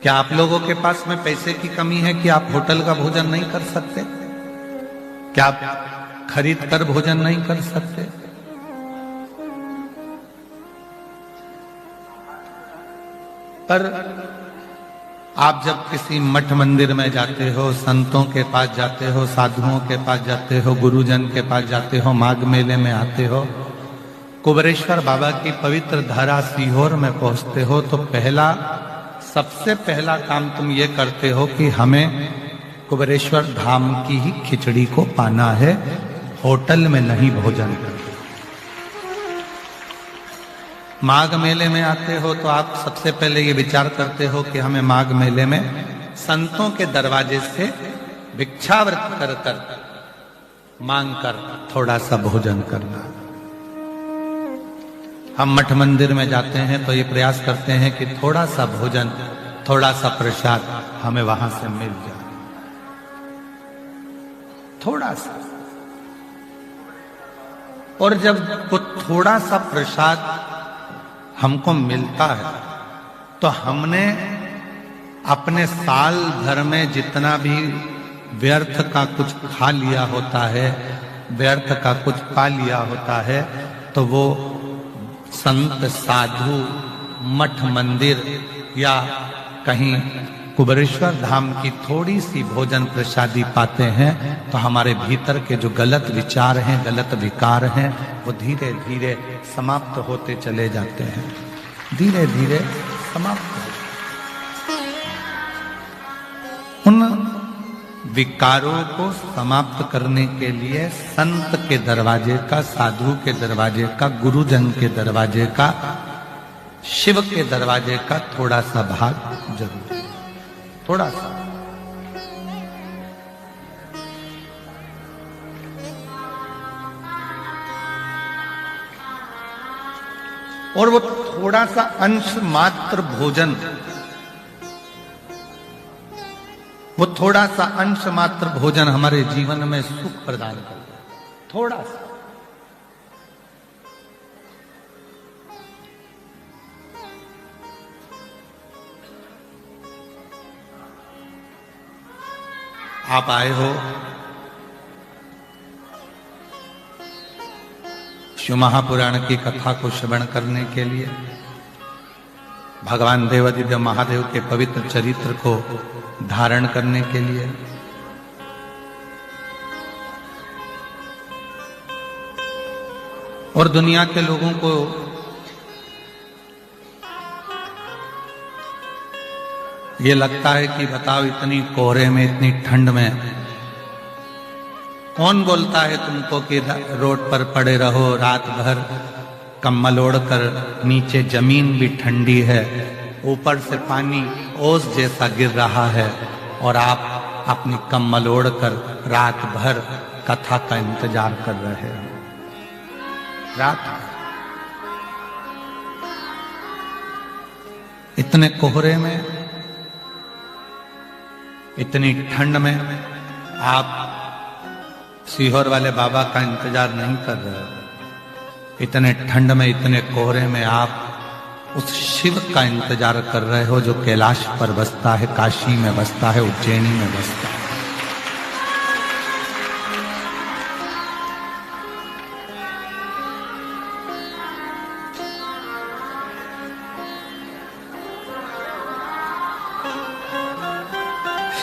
क्या आप लोगों के पास में पैसे की कमी है कि आप होटल का भोजन नहीं कर सकते? क्या आप खरीद कर भोजन नहीं कर सकते? पर आप जब किसी मठ मंदिर में जाते हो, संतों के पास जाते हो, साधुओं के पास जाते हो, गुरुजन के पास जाते हो, माघ मेले में आते हो, कुबेरेश्वर बाबा की पवित्र धारा सीहोर में पहुंचते हो, तो सबसे पहला काम तुम ये करते हो कि हमें कुबेरेश्वर धाम की ही खिचड़ी को पाना है, होटल में नहीं भोजन करना। माघ मेले में आते हो तो आप सबसे पहले ये विचार करते हो कि हमें माघ मेले में संतों के दरवाजे से भिक्षावृत कर कर मांग कर थोड़ा सा भोजन करना। हम मठ मंदिर में जाते हैं तो ये प्रयास करते हैं कि थोड़ा सा भोजन, थोड़ा सा प्रसाद हमें वहां से मिल जाए, थोड़ा सा। और जब वो थोड़ा सा प्रसाद हमको मिलता है तो हमने अपने साल भर में जितना भी व्यर्थ का कुछ खा लिया होता है, व्यर्थ का कुछ पा लिया होता है, तो वो संत साधु मठ मंदिर या कहीं कुबेरेश्वर धाम की थोड़ी सी भोजन प्रसादी पाते हैं तो हमारे भीतर के जो गलत विचार हैं, गलत विकार हैं, वो धीरे धीरे समाप्त होते चले जाते हैं, धीरे धीरे समाप्त होते। उन विकारों को समाप्त करने के लिए संत के दरवाजे का, साधु के दरवाजे का, गुरुजन के दरवाजे का, शिव के दरवाजे का थोड़ा सा भाग जरूर, थोड़ा सा। और वो थोड़ा सा अंश मात्र भोजन, वो थोड़ा सा अंश मात्र भोजन हमारे जीवन में सुख प्रदान करता है, थोड़ा सा। आप आए हो शिव महापुराण की कथा को श्रवण करने के लिए, भगवान देवादिदेव महादेव के पवित्र चरित्र को धारण करने के लिए। और दुनिया के लोगों को ये लगता है कि बताओ, इतनी कोहरे में, इतनी ठंड में कौन बोलता है तुमको कि रोड पर पड़े रहो रात भर कम्बल ओढ़कर, नीचे जमीन भी ठंडी है, ऊपर से पानी ओस जैसा गिर रहा है और आप अपनी कम्बल ओढ़कर रात भर कथा का इंतजार कर रहे हो। रात इतने कोहरे में, इतनी ठंड में आप सीहोर वाले बाबा का इंतजार नहीं कर रहे हो। इतने ठंड में, इतने कोहरे में आप उस शिव का इंतजार कर रहे हो जो कैलाश पर बसता है, काशी में बसता है, उज्जैनी में बसता है।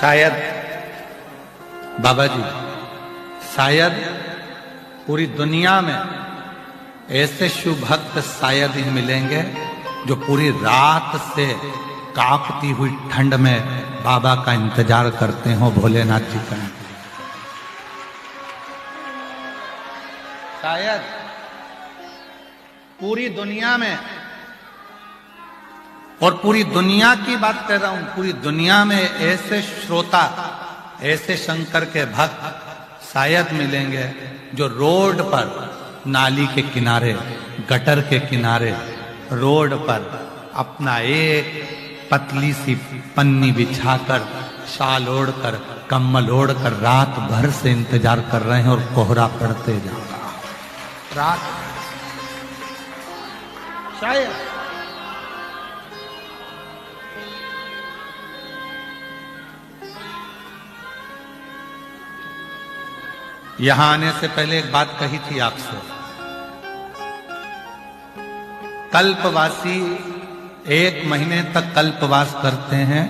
शायद बाबा जी, शायद पूरी दुनिया में ऐसे शिव भक्त शायद ही मिलेंगे जो पूरी रात से कांपती हुई ठंड में बाबा का इंतजार करते हो, भोलेनाथ जी का। शायद पूरी दुनिया में, और पूरी दुनिया की बात कर रहा हूं, पूरी दुनिया में ऐसे श्रोता, ऐसे शंकर के भक्त शायद मिलेंगे जो रोड पर, नाली के किनारे, गटर के किनारे, रोड पर अपना एक पतली सी पन्नी बिछाकर, शाल ओढ़कर, कम्बल ओढ़कर रात भर से इंतजार कर रहे हैं और कोहरा पड़ते जा रहा है रात। शायद यहां आने से पहले एक बात कही थी आपसे। कल्पवासी 1 महीने तक कल्पवास करते हैं,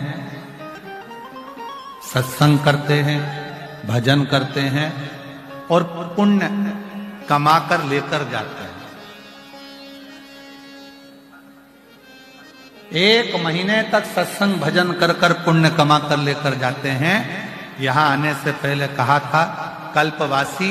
सत्संग करते हैं, भजन करते हैं और पुण्य कमाकर लेकर जाते हैं। 1 महीने तक सत्संग भजन कर कर पुण्य कमाकर लेकर जाते हैं। यहां आने से पहले कहा था कल्पवासी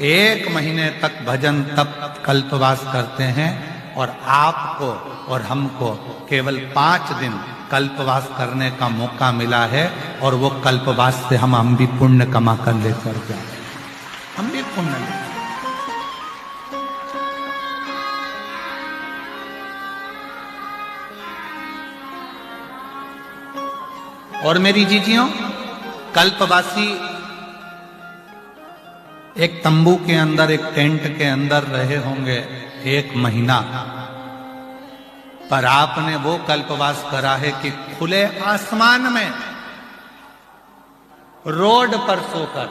1 महीने तक भजन तप कल्पवास करते हैं और आपको और हमको केवल 5 दिन कल्पवास करने का मौका मिला है और वो कल्पवास से हम भी पुण्य कमा कर लेकर जाए, हम भी पुण्य लेकर। और मेरी जीजियों, कल्पवासी एक तंबू के अंदर, एक टेंट के अंदर रहे होंगे 1 महीना, पर आपने वो कल्पवास करा है कि खुले आसमान में रोड पर सोकर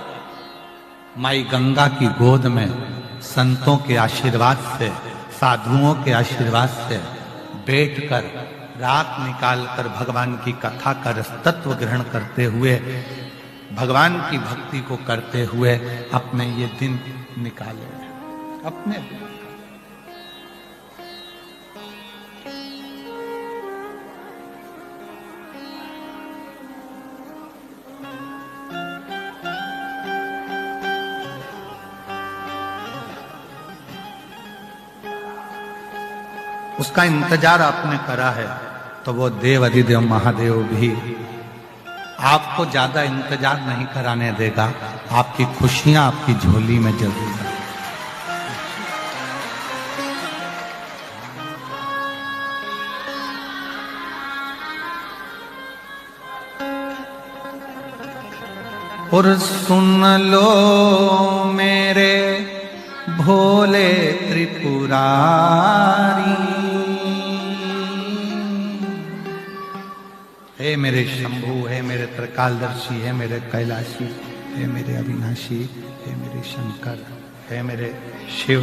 माई गंगा की गोद में संतों के आशीर्वाद से, साधुओं के आशीर्वाद से बैठकर रात निकालकर भगवान की कथा का रसतत्व ग्रहण करते हुए, भगवान की भक्ति को करते हुए अपने ये दिन निकाले, अपने दिन। उसका इंतजार आपने करा है तो वो देव अधिदेव महादेव भी आपको ज्यादा इंतजार नहीं कराने देगा। आपकी खुशियां आपकी झोली में जरूर है। और सुन लो मेरे भोले त्रिपुरारी, हे मेरे शंभु, हे मेरे त्रिकालदर्शी, हे मेरे कैलाशी, हे मेरे अविनाशी, हे मेरे शंकर, हे मेरे शिव,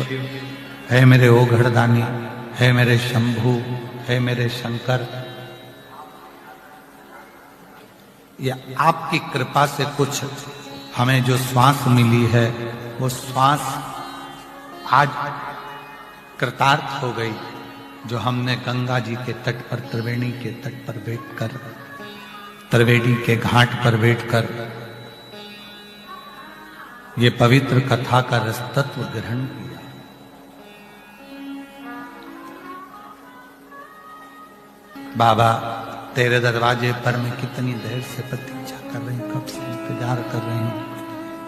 हे मेरे ओघड़दानी, हे मेरे शंभु, हे मेरे शंकर। या आपकी कृपा से कुछ हमें जो श्वास मिली है वो श्वास आज कृतार्थ हो गई, जो हमने गंगा जी के तट पर, त्रिवेणी के तट पर बैठकर, त्रिवेणी के घाट पर बैठकर ये पवित्र कथा का रसतत्व ग्रहण किया। बाबा तेरे दरवाजे पर मैं कितनी देर से प्रतीक्षा कर रही हूं, कब से इंतजार कर रही हूं,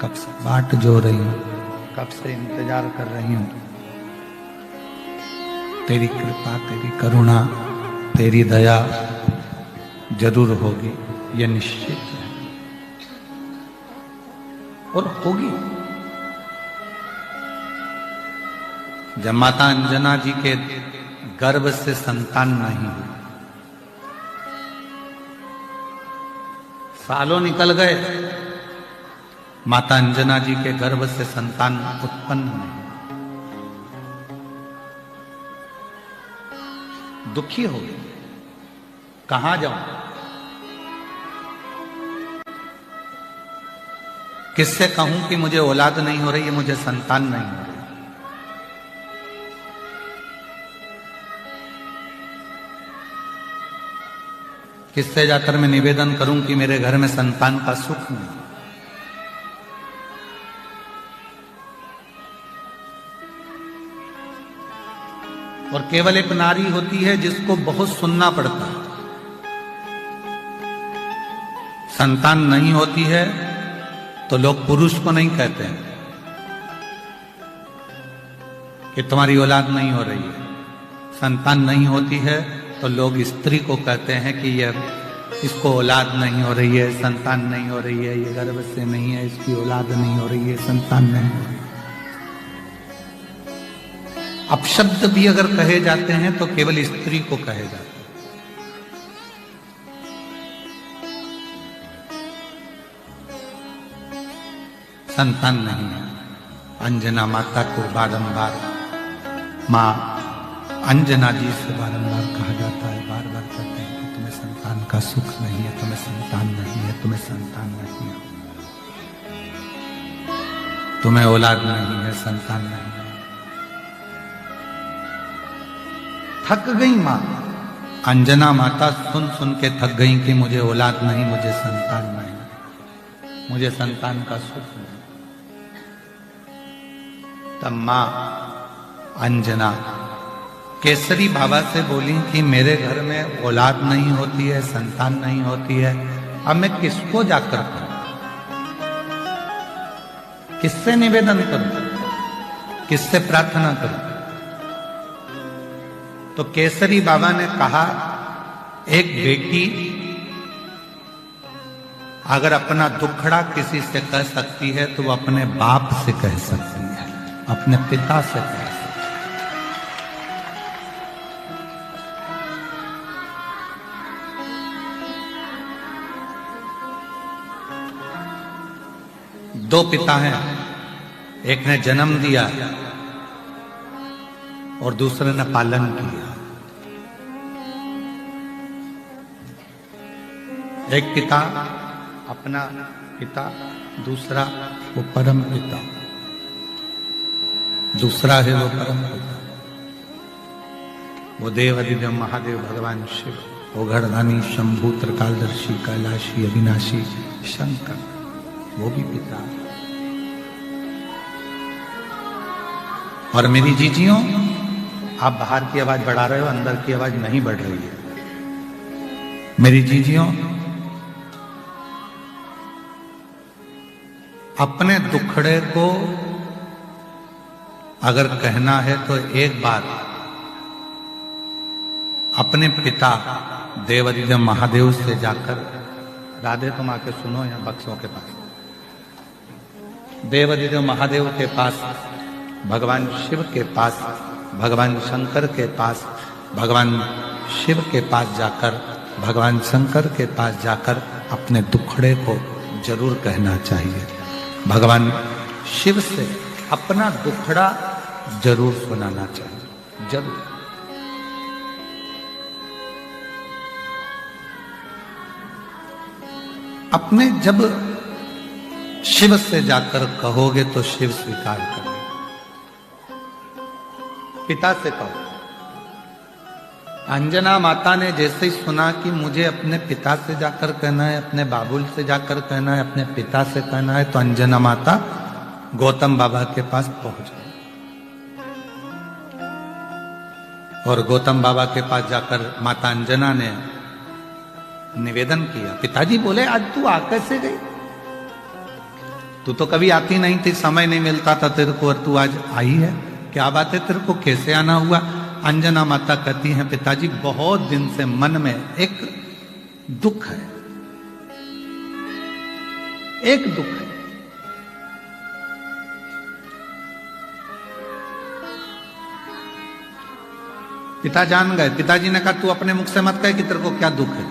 कब से बाट जो रही हूं, कब से इंतजार कर रही हूं। तेरी कृपा, तेरी करुणा, तेरी दया जरूर होगी, यह निश्चित है और होगी। जब माता अंजना जी के गर्भ से संतान नहीं हुई, सालों निकल गए, माता अंजना जी के गर्भ से संतान उत्पन्न नहीं, दुखी हो गई। कहां जाऊं, किससे कहूं कि मुझे औलाद नहीं हो रही है, मुझे संतान नहीं हो रही। किससे जाकर मैं निवेदन करूं कि मेरे घर में संतान का सुख नहीं। और केवल एक नारी होती है जिसको बहुत सुनना पड़ता है। संतान नहीं होती है तो लोग पुरुष को नहीं कहते हैं कि तुम्हारी औलाद नहीं हो रही है। संतान नहीं होती है तो लोग स्त्री को कहते हैं कि ये इसको औलाद नहीं हो रही है, संतान नहीं हो रही है, ये गर्भ से नहीं है, इसकी औलाद नहीं हो रही है, संतान नहीं हो रही है। अपशब्द भी अगर कहे जाते हैं तो केवल स्त्री को कहे जाते हैं। संतान नहीं है, अंजना माता को बारंबार माँ अंजना जी से बारंबार कहा जाता है, बार बार कहते हैं कि तुम्हें संतान का सुख नहीं है, तुम्हें संतान नहीं है, तुम्हें संतान नहीं है, तुम्हें औलाद नहीं है, संतान नहीं है। थक गई माँ अंजना माता, सुन सुन के थक गई कि मुझे औलाद नहीं, मुझे संतान नहीं, मुझे संतान का सुख नहीं। तब माँ अंजना केसरी बाबा से बोली कि मेरे घर में औलाद नहीं होती है, संतान नहीं होती है, अब मैं किसको जाकर कहूं, किससे निवेदन करूं, किससे प्रार्थना करूं? तो केसरी बाबा ने कहा, एक बेटी अगर अपना दुखड़ा किसी से कह सकती है तो वो अपने बाप से कह सकती है, अपने पिता से कह सकती है। दो पिता हैं, एक ने जन्म दिया और दूसरे ने पालन किया। एक पिता अपना पिता, दूसरा वो परम पिता, दूसरा है वो परम पिता, वो देवाधिदेव महादेव भगवान शिव, वो घरदानी शंभू त्रिकालदर्शी कैलाशी अविनाशी शंकर, वो भी पिता। और मेरी जीजियों, आप बाहर की आवाज बढ़ा रहे हो, अंदर की आवाज नहीं बढ़ रही है। मेरी जीजियों, अपने दुखड़े को अगर कहना है तो एक बार अपने पिता देवाधिदेव महादेव से जाकर, राधे तुम आके सुनो यहाँ बक्सों के पास, देवाधिदेव महादेव के पास, भगवान शिव के पास, भगवान शंकर के पास, भगवान शिव के पास जाकर, भगवान शंकर के पास जाकर अपने दुखड़े को जरूर कहना चाहिए। भगवान शिव से अपना दुखड़ा जरूर सुनाना चाहिए, जरूर। अपने जब शिव से जाकर कहोगे तो शिव स्वीकार करेगा। पिता से कहो। अंजना माता ने जैसे ही सुना कि मुझे अपने приता से जाकर कहना है, अपने बाबुल से जाकर कहना है, अपने पिता से कहना है, तो अंजना माता गौतम बाबा के पास पहुंच गई और गौतम बाबा के पास जाकर माता अंजना ने निवेदन किया। पिताजी बोले, आज तू आ कैसे गई? तू तो कभी आती नहीं थी, समय नहीं मिलता था तेरे को, और तू आज आई है, क्या बात है, तेरे को कैसे आना हुआ? अंजना माता कहती हैं, पिताजी बहुत दिन से मन में एक दुख है, एक दुख है। पिता जान गए। पिताजी ने कहा, तू अपने मुख से मत कह कि तेरे को क्या दुख है।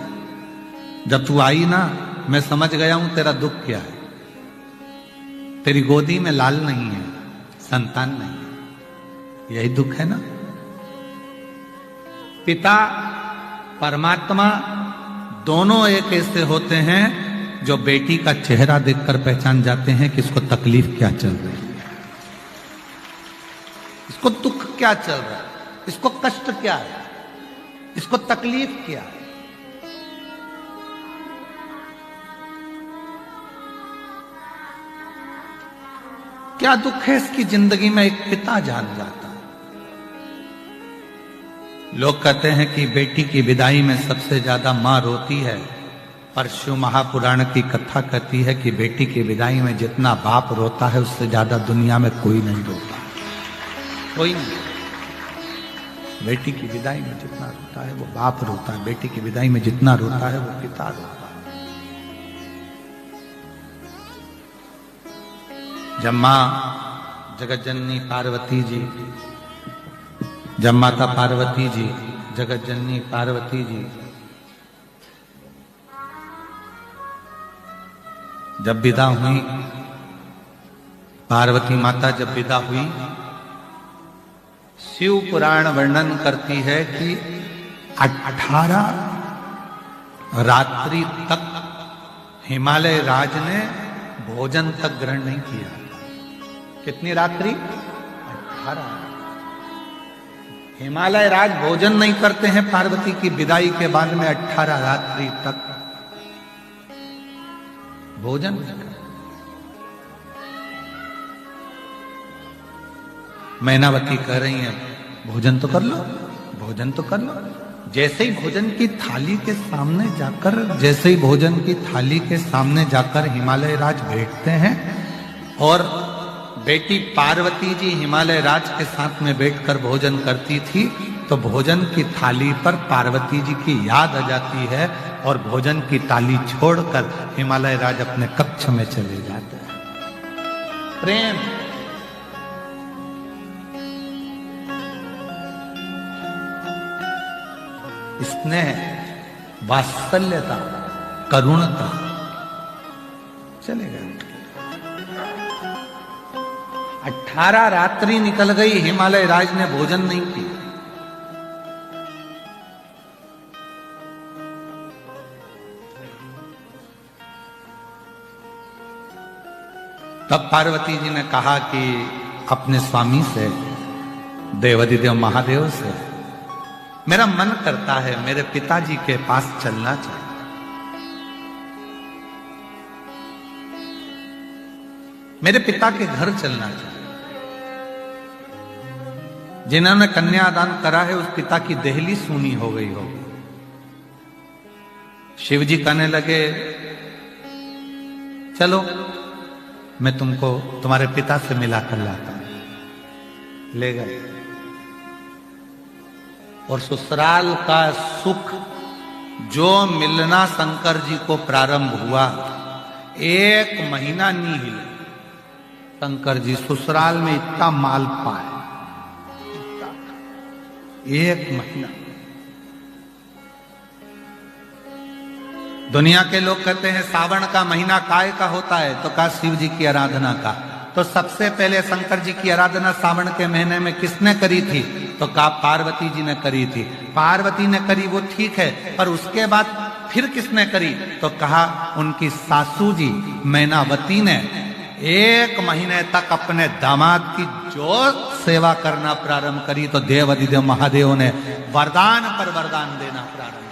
जब तू आई ना, मैं समझ गया हूं तेरा दुख क्या है। तेरी गोदी में लाल नहीं है, संतान नहीं है, यही दुख है ना। पिता परमात्मा दोनों एक ऐसे होते हैं जो बेटी का चेहरा देखकर पहचान जाते हैं कि इसको तकलीफ क्या चल रही है, इसको दुख क्या चल रहा है, इसको कष्ट क्या है, इसको तकलीफ क्या है। क्या दुख है इसकी जिंदगी में, एक पिता जान जाता है। लोग कहते हैं कि बेटी की विदाई में सबसे ज्यादा मां रोती है, पर शिव महापुराण की कथा कहती है कि बेटी की विदाई में जितना बाप रोता है उससे ज्यादा दुनिया में कोई नहीं रोता, कोई नहीं। बेटी की विदाई में जितना रोता है वो बाप रोता है, बेटी की विदाई में जितना रोता है वो पिता रोता है। जब मां जगत जननी पार्वती जी, जब माता पार्वती जी, जगत जननी पार्वती जी जब विदा हुई पार्वती माता जब विदा हुई, शिव पुराण वर्णन करती है कि 18 रात्रि तक हिमालय राज ने भोजन तक ग्रहण नहीं किया। कितनी रात्रि? 18। हिमालय राज भोजन नहीं करते हैं पार्वती की विदाई के बाद में। 18 रात्रि तक भोजन नहीं करते। मैनावती कह रही हैं भोजन तो कर लो, भोजन तो कर लो। जैसे ही भोजन की थाली के सामने जाकर, जैसे ही भोजन की थाली के सामने जाकर हिमालय राज बैठते हैं और बेटी पार्वती जी हिमालय राज के साथ में बैठकर भोजन करती थी, तो भोजन की थाली पर पार्वती जी की याद आ जाती है और भोजन की थाली छोड़कर हिमालय राज अपने कक्ष में चले जाते हैं। प्रेम, स्नेह, वात्सल्यता, करुणता चले गए। 18 रात्रि निकल गई, हिमालय राज ने भोजन नहीं किया। तब पार्वती जी ने कहा कि अपने स्वामी से, देवाधिदेव महादेव से, मेरा मन करता है मेरे पिताजी के पास चलना चाहिए। मेरे पिता के घर चलना चाहिए। जिन्होंने कन्यादान करा है उस पिता की देहली सूनी हो गई हो। शिव जी कहने लगे चलो मैं तुमको तुम्हारे पिता से मिला कर लाता हूं। ले गए और ससुराल का सुख जो मिलना शंकर जी को प्रारंभ हुआ, 1 महीना नहीं हिले। शंकर जी ससुराल में इतना माल पाए, 1 महीना। दुनिया के लोग कहते हैं सावन का महीना काय का होता है, तो कहा शिव जी की आराधना का। तो सबसे पहले शंकर जी की आराधना सावन के महीने में किसने करी थी? तो कहा पार्वती जी ने करी थी। पार्वती ने करी वो ठीक है, पर उसके बाद फिर किसने करी? तो कहा उनकी सासू जी मैनावती ने 1 महीने तक अपने दामाद की जो सेवा करना प्रारंभ करी, तो देवाधिदेव महादेव ने वरदान पर वरदान देना प्रारंभ